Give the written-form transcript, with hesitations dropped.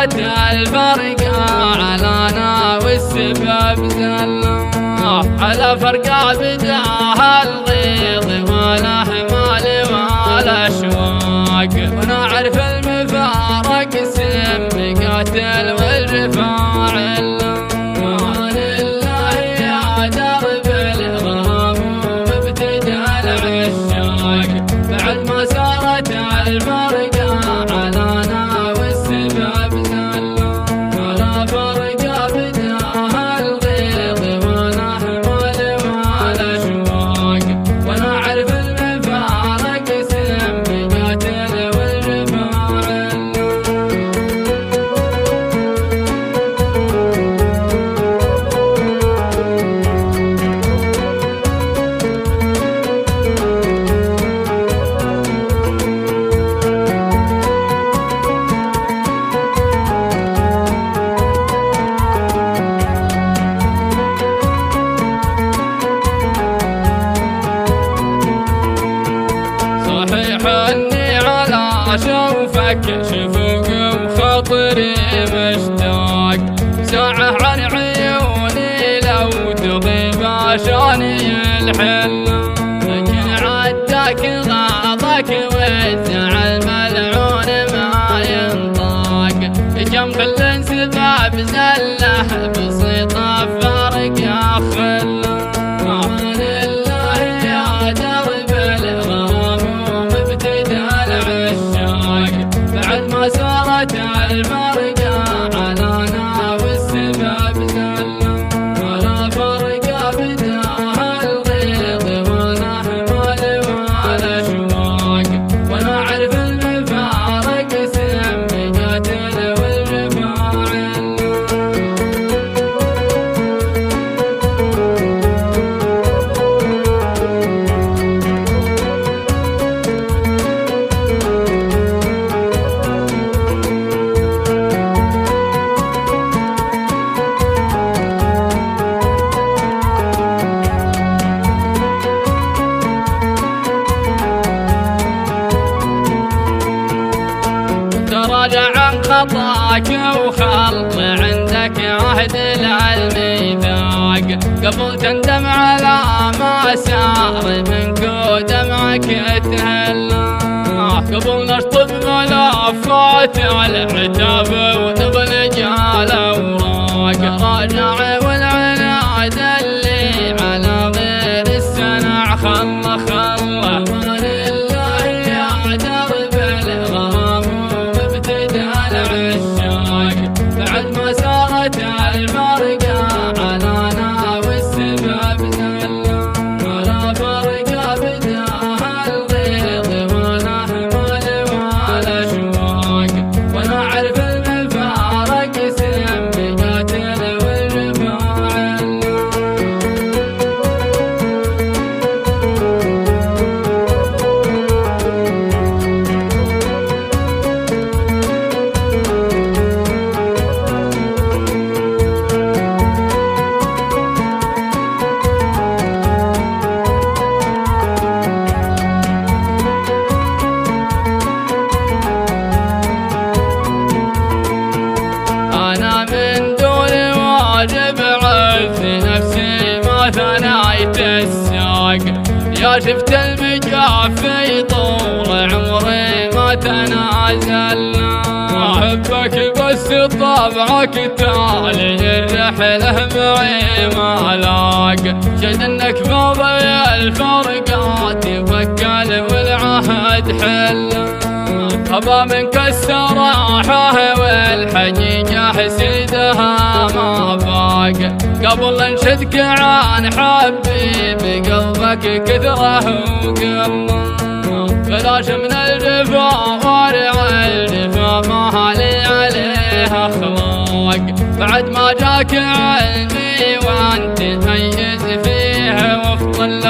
صارت الفرقة علىنا والسبب زلة على فرقة بداها الغيظ ولا همال ولا شواق ونعرف المفارق سم قاتل والرفاع الله لله يا درب الغرام ومبتدى العشاق بعد ما صارت الفرقة علىنا والسبب زلة على فرقة بداها الغيظ ولا همال ولا شواق ونعرف المفارق سم قاتل والرفاع صحيح اني على شوفك شفوق وخاطري مشتاق ساعة عن عيوني لو تغيب عشاني الحل لكن عداك غاضك والزعل ملعون ما ينطاق كم خل سباب زله بسيطة فرق يا خل لله يا درب الغرام ومبتدى العشاق بعد ما صارت الفرقة علىنا والسبب زلة على فرقة بداها الغيظ ولا همال ولا شواق ونعرف المفارق سم قاتل والرفاع تراجع عن خطاك وخلط عندك عهد الميثاق قبل تندم على ما صار منك ودمعك تهلا قبل نشطب ملفات العتاب ونبلج على اوراق راجع والعناد اللي على غير السنع خله لله يا درب الغرام ومبتدى العشاق بعد ما صارت الفرقة علىنا والسبب زلة على فرقة بداها الغيظ ولا همال ولا شواق ونعرف المفارق سم قاتل والرفاع أنا من دون واجب عرفت نفسي ما ثنيت الساق يا شفت المجافي طول عمري ما تنازل أحبك بس طبعك تالي الرحلة معي ما لاق شد انك ماضي الفرقات يفكل والعهد حل أبا منك السراحة والحقيقة حسيدها ما باق قبل انشدك عن حبيب قلبك كثره وقله بلاش من الجفا وارع الجفا ما لي عليها اخلاق بعد ما جاك علمي وانت تميز فيه وافضل